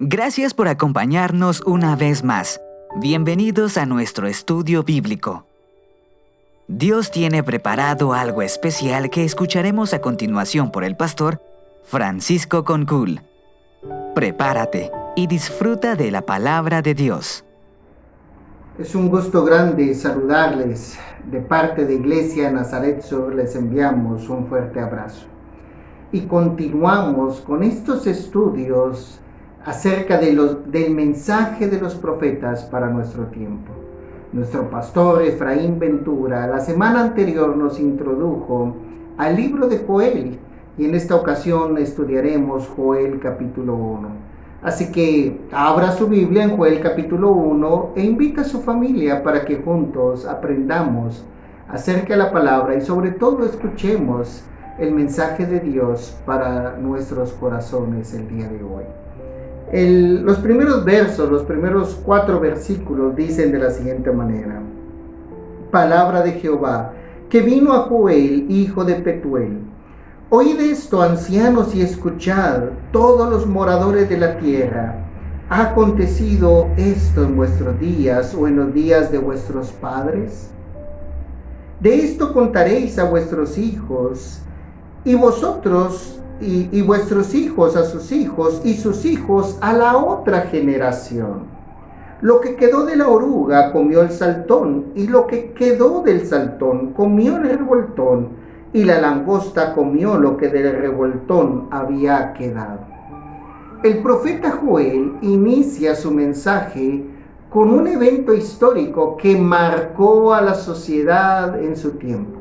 Gracias por acompañarnos una vez más. Bienvenidos a nuestro estudio bíblico. Dios tiene preparado algo especial que escucharemos a continuación por el pastor Francisco Concul. Prepárate y disfruta de la palabra de Dios. Es un gusto grande saludarles. De parte de Iglesia Nazaret Sur les enviamos un fuerte abrazo. Y continuamos con estos estudios acerca del mensaje de los profetas para nuestro tiempo. Nuestro pastor Efraín Ventura la semana anterior nos introdujo al libro de Joel y en esta ocasión estudiaremos Joel capítulo 1. Así que abra su Biblia en Joel capítulo 1 e invita a su familia para que juntos aprendamos acerca de la palabra y sobre todo escuchemos el mensaje de Dios para nuestros corazones el día de hoy. Los primeros versos, los primeros 4 versículos dicen de la siguiente manera: Palabra de Jehová, que vino a Joel, hijo de Petuel. Oíd esto, ancianos, y escuchad, todos los moradores de la tierra. ¿Ha acontecido esto en vuestros días o en los días de vuestros padres? De esto contaréis a vuestros hijos, y vosotros y vuestros hijos a sus hijos, y sus hijos a la otra generación. Lo que quedó de la oruga comió el saltón, y lo que quedó del saltón comió el revoltón, y la langosta comió lo que del revoltón había quedado. El profeta Joel inicia su mensaje con un evento histórico que marcó a la sociedad en su tiempo.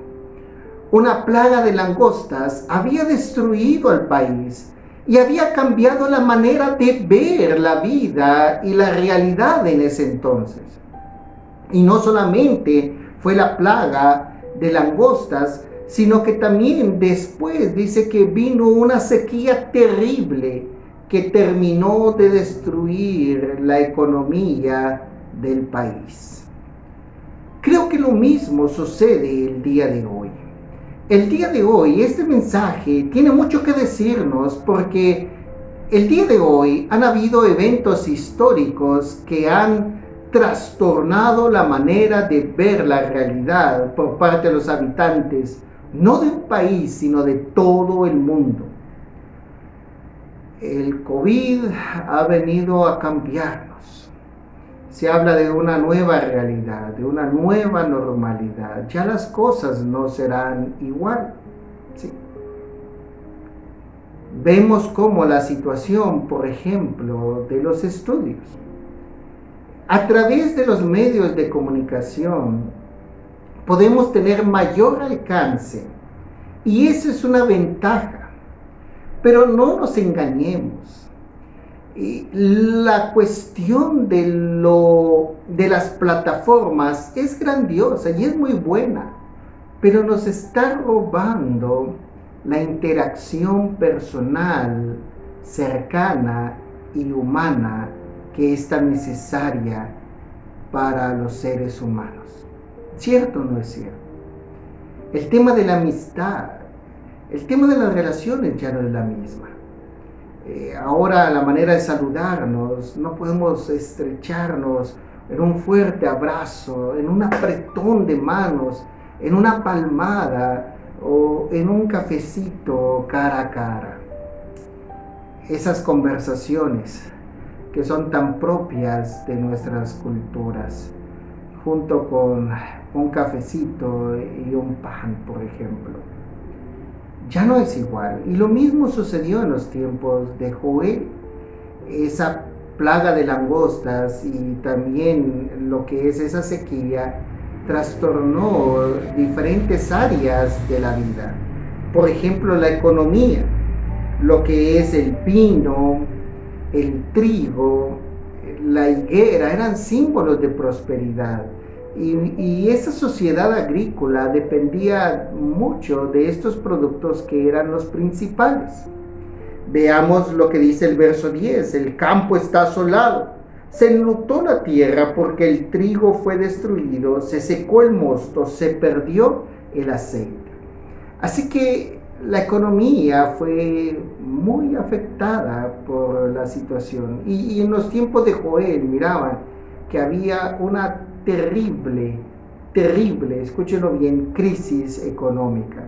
Una plaga de langostas había destruido al país y había cambiado la manera de ver la vida y la realidad en ese entonces. Y no solamente fue la plaga de langostas, sino que también después dice que vino una sequía terrible que terminó de destruir la economía del país. Creo que lo mismo sucede el día de hoy. El día de hoy, este mensaje tiene mucho que decirnos porque el día de hoy han habido eventos históricos que han trastornado la manera de ver la realidad por parte de los habitantes, no de un país, sino de todo el mundo. El COVID ha venido a cambiarnos. Se habla de una nueva realidad, de una nueva normalidad. Ya las cosas no serán igual. ¿Sí? Vemos cómo la situación, por ejemplo, de los estudios. A través de los medios de comunicación podemos tener mayor alcance y esa es una ventaja. Pero no nos engañemos. La cuestión de las plataformas es grandiosa y es muy buena, pero nos está robando la interacción personal, cercana y humana que es tan necesaria para los seres humanos. ¿Cierto o no es cierto? El tema de la amistad, el tema de las relaciones ya no es la misma. Ahora la manera de saludarnos, no podemos estrecharnos en un fuerte abrazo, en un apretón de manos, en una palmada o en un cafecito cara a cara. Esas conversaciones que son tan propias de nuestras culturas, junto con un cafecito y un pan, por ejemplo. Ya no es igual. Y lo mismo sucedió en los tiempos de Joel. Esa plaga de langostas y también lo que es esa sequía trastornó diferentes áreas de la vida. Por ejemplo, la economía, lo que es el pino, el trigo, la higuera, eran símbolos de prosperidad. Y esa sociedad agrícola dependía mucho de estos productos que eran los principales. Veamos lo que dice el verso 10. El campo está asolado, se enlutó la tierra porque el trigo fue destruido, se secó el mosto, se perdió el aceite. Así que La economía fue muy afectada por la situación y en los tiempos de Joel miraban que había una terrible, escúchenlo bien, crisis económica.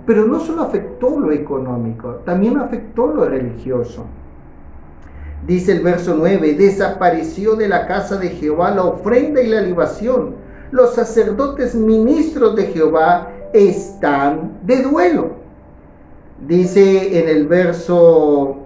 Pero no solo afectó lo económico, también afectó lo religioso. Dice el verso 9, desapareció de la casa de Jehová la ofrenda y la libación. Los sacerdotes ministros de Jehová están de duelo. Dice en el verso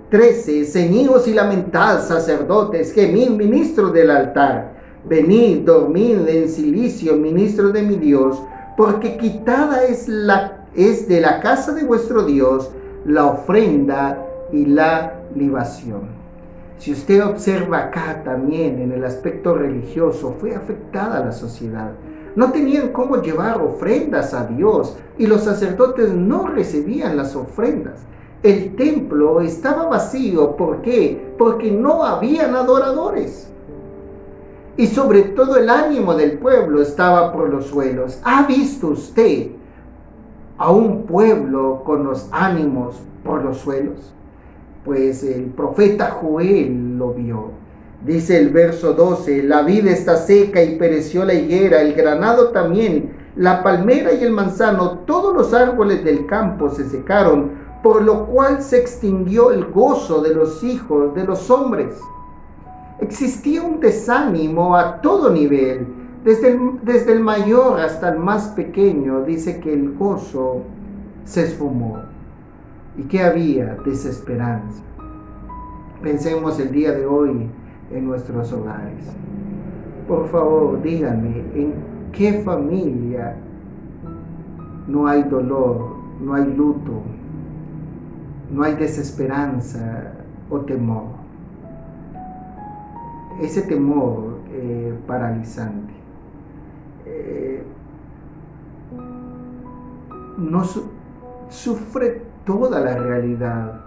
13, ceñíos y lamentad, sacerdotes, gemid, ministros del altar, venid, dormid en silicio, ministros de mi Dios, porque quitada es de la casa de vuestro Dios la ofrenda y la libación. Si usted observa acá también en el aspecto religioso, fue afectada la sociedad. No tenían cómo llevar ofrendas a Dios y los sacerdotes no recibían las ofrendas. El templo estaba vacío. ¿Por qué? Porque no habían adoradores. Y sobre todo el ánimo del pueblo estaba por los suelos. ¿Ha visto usted a un pueblo con los ánimos por los suelos? Pues el profeta Joel lo vio. Dice el verso 12, la vid está seca y pereció la higuera, el granado también, la palmera y el manzano, todos los árboles del campo se secaron, por lo cual se extinguió el gozo de los hijos de los hombres. Existía un desánimo a todo nivel, desde el mayor hasta el más pequeño. Dice que el gozo se esfumó. ¿Y qué había? Desesperanza. Pensemos el día de hoy en nuestros hogares. Por favor, díganme, ¿en qué familia no hay dolor, no hay luto, no hay desesperanza o temor? Ese temor paralizante no sufre toda la realidad.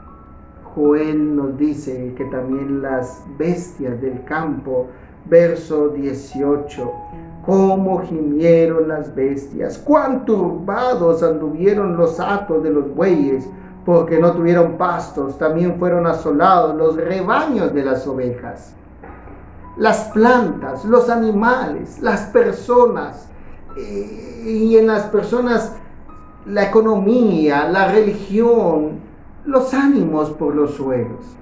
Joel nos dice que también las bestias del campo, verso 18, cómo gimieron las bestias, cuán turbados anduvieron los hatos de los bueyes, porque no tuvieron pastos, también fueron asolados los rebaños de las ovejas. Las plantas, los animales, las personas, y en las personas la economía, la religión, los ánimos por los suelos.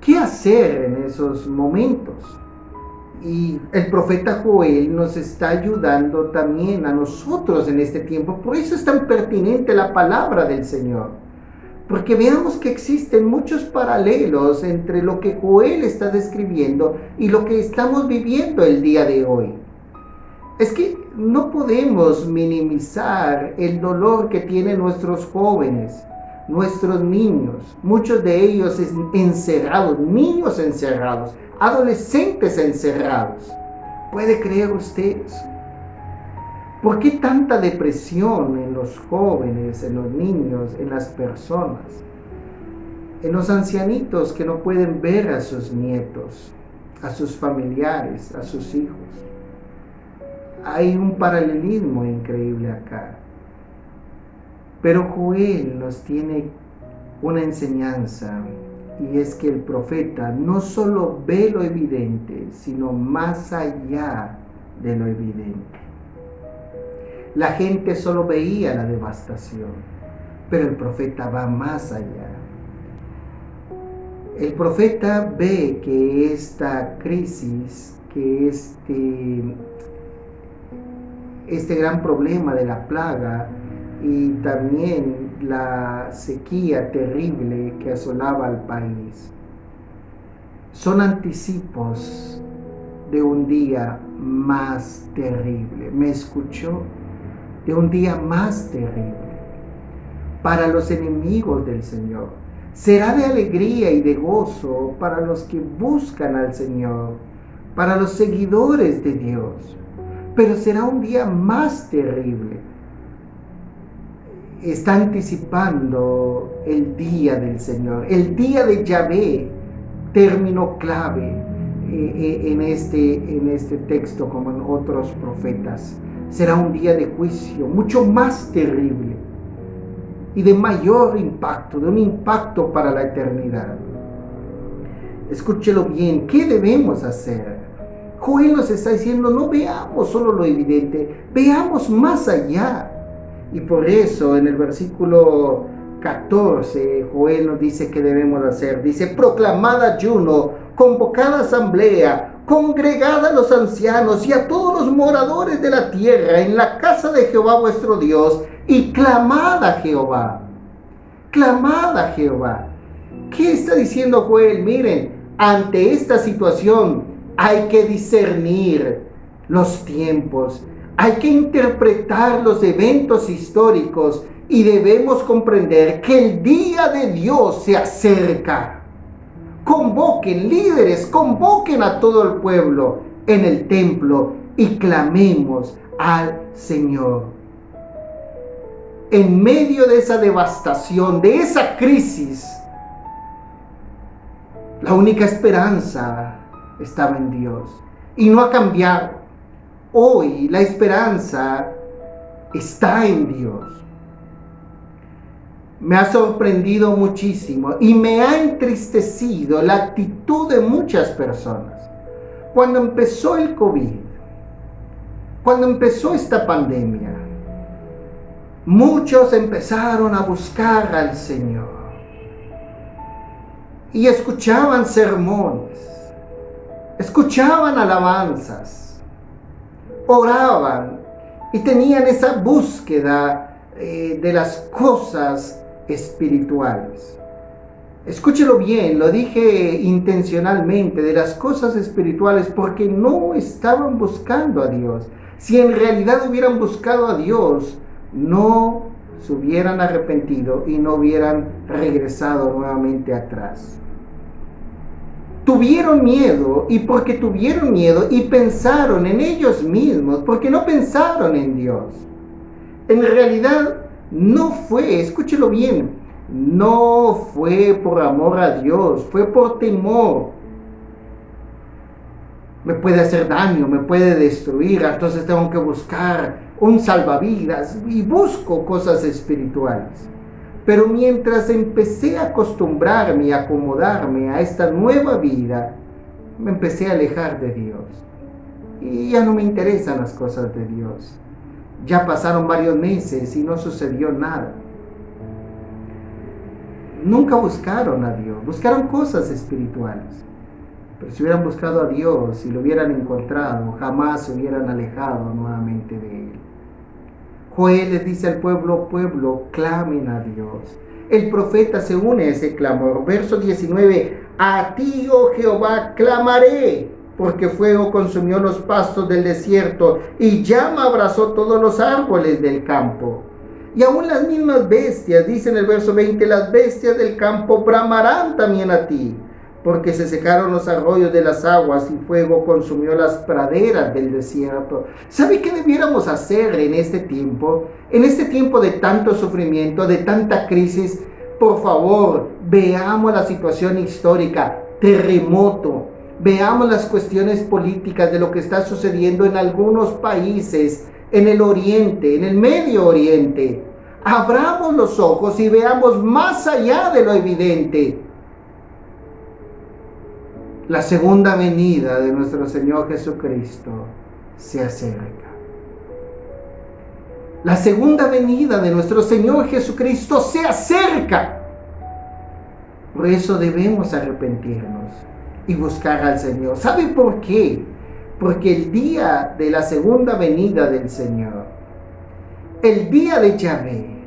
¿Qué hacer en esos momentos? Y el profeta Joel nos está ayudando también a nosotros en este tiempo. Por eso es tan pertinente la palabra del Señor. Porque veamos que existen muchos paralelos entre lo que Joel está describiendo y lo que estamos viviendo el día de hoy. Es que no podemos minimizar el dolor que tienen nuestros jóvenes, nuestros niños, muchos de ellos encerrados, niños encerrados, adolescentes encerrados. ¿Puede creer usted eso? ¿Por qué tanta depresión en los jóvenes, en los niños, en las personas? En los ancianitos que no pueden ver a sus nietos, a sus familiares, a sus hijos. Hay un paralelismo increíble acá. Pero Joel nos tiene una enseñanza, y es que el profeta no solo ve lo evidente, sino más allá de lo evidente. La gente solo veía la devastación, pero el profeta va más allá. El profeta ve que esta crisis, que este gran problema de la plaga y también la sequía terrible que asolaba al país, son anticipos de un día más terrible. ¿Me escuchó? De un día más terrible para los enemigos del Señor. Será de alegría y de gozo para los que buscan al Señor, para los seguidores de Dios. Pero será un día más terrible. Está anticipando el día del Señor, el día de Yahvé, término clave en este texto como en otros profetas. será un día de juicio mucho más terrible y de mayor impacto, de un impacto para la eternidad. Escúchelo bien, ¿qué debemos hacer? Joel nos está diciendo, no veamos solo lo evidente, veamos más allá. Y por eso en el versículo 14, Joel nos dice qué debemos hacer. Dice, proclamad ayuno, convocad asamblea, congregad a los ancianos y a todos los moradores de la tierra en la casa de Jehová vuestro Dios, y clamad a Jehová. Clamad a Jehová. ¿Qué está diciendo Joel? Miren, ante esta situación hay que discernir los tiempos, hay que interpretar los eventos históricos y debemos comprender que el día de Dios se acerca. Convoquen líderes, convoquen a todo el pueblo en el templo y clamemos al Señor. En medio de esa devastación, de esa crisis, la única esperanza estaba en Dios y no ha cambiado. Hoy la esperanza está en Dios. Me ha sorprendido muchísimo y me ha entristecido la actitud de muchas personas. Cuando empezó el COVID, cuando empezó esta pandemia, muchos empezaron a buscar al Señor y escuchaban sermones, escuchaban alabanzas, oraban y tenían esa búsqueda de las cosas espirituales. Escúchelo bien, lo dije intencionalmente, de las cosas espirituales, porque no estaban buscando a Dios. Si en realidad hubieran buscado a Dios, no se hubieran arrepentido y no hubieran regresado nuevamente atrás. Tuvieron miedo, y porque tuvieron miedo y pensaron en ellos mismos, porque no pensaron en Dios. En realidad no fue, escúchelo bien, no fue por amor a Dios, fue por temor. Me puede hacer daño, me puede destruir, entonces tengo que buscar un salvavidas y busco cosas espirituales. Pero mientras empecé a acostumbrarme y acomodarme a esta nueva vida, me empecé a alejar de Dios. Y ya no me interesan las cosas de Dios. Ya pasaron varios meses y no sucedió nada. Nunca buscaron a Dios, buscaron cosas espirituales. Pero si hubieran buscado a Dios y lo hubieran encontrado, jamás se hubieran alejado nuevamente de Él. Joel les dice al pueblo, clamen a Dios. El profeta se une a ese clamor. Verso 19, a ti, oh Jehová, clamaré, porque fuego consumió los pastos del desierto y llama abrazó todos los árboles del campo. Y aún las mismas bestias, dice en el verso 20, las bestias del campo bramarán también a ti, porque se secaron los arroyos de las aguas y fuego consumió las praderas del desierto. ¿Sabe qué debiéramos hacer en este tiempo? En este tiempo de tanto sufrimiento, de tanta crisis, por favor, veamos la situación histórica, terremoto, veamos las cuestiones políticas de lo que está sucediendo en algunos países, en el Oriente, en el Medio Oriente. Abramos los ojos y veamos más allá de lo evidente. La segunda venida de nuestro Señor Jesucristo se acerca. La segunda venida de nuestro Señor Jesucristo se acerca. Por eso debemos arrepentirnos y buscar al Señor. ¿Sabe por qué? Porque el día de la segunda venida del Señor, el día de Yahvé,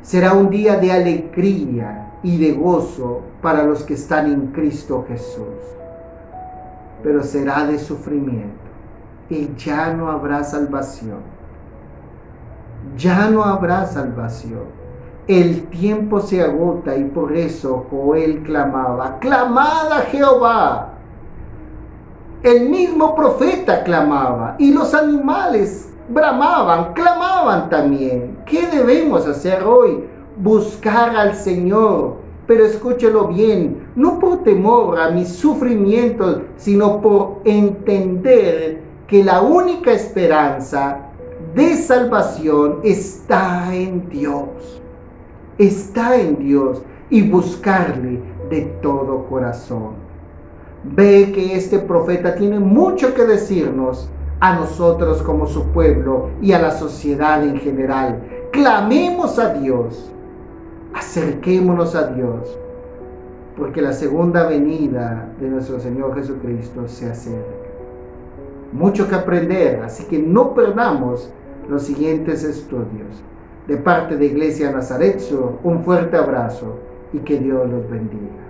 será un día de alegría y de gozo para los que están en Cristo Jesús. Pero será de sufrimiento y ya no habrá salvación. Ya no habrá salvación. El tiempo se agota y por eso Joel clamaba, clamad a Jehová. El mismo profeta clamaba y los animales bramaban, clamaban también. ¿Qué debemos hacer hoy? Buscar al Señor, pero escúchelo bien, no por temor a mis sufrimientos, sino por entender que la única esperanza de salvación está en Dios. Está en Dios y buscarle de todo corazón. Ve que este profeta tiene mucho que decirnos a nosotros como su pueblo y a la sociedad en general. Clamemos a Dios, acerquémonos a Dios, porque la segunda venida de nuestro Señor Jesucristo se acerca. Mucho que aprender, así que no perdamos los siguientes estudios. De parte de Iglesia Nazaret Sur, un fuerte abrazo y que Dios los bendiga.